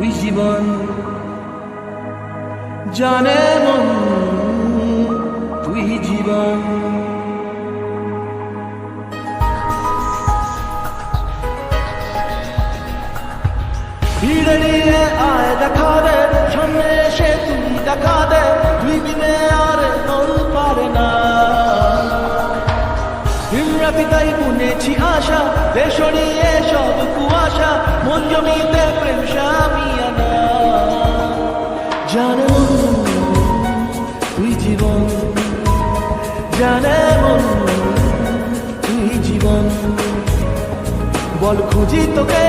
তুই জীবন জানে মন তুই জীবন। ভিড়ে নিয়ে আয় দেখা দে, সামনে এসে তুই দেখা দে, তুই বিনে আর মন পারে না। দিনরাতি তাই বুনেছি আশা, দেশ নিয়ে সব কুয়াশা, মন জমিতে প্রেম সামিয়ানা। জানে মন তুই জীবন, জানে মন তুই জীবন। বল খুঁজি তোকে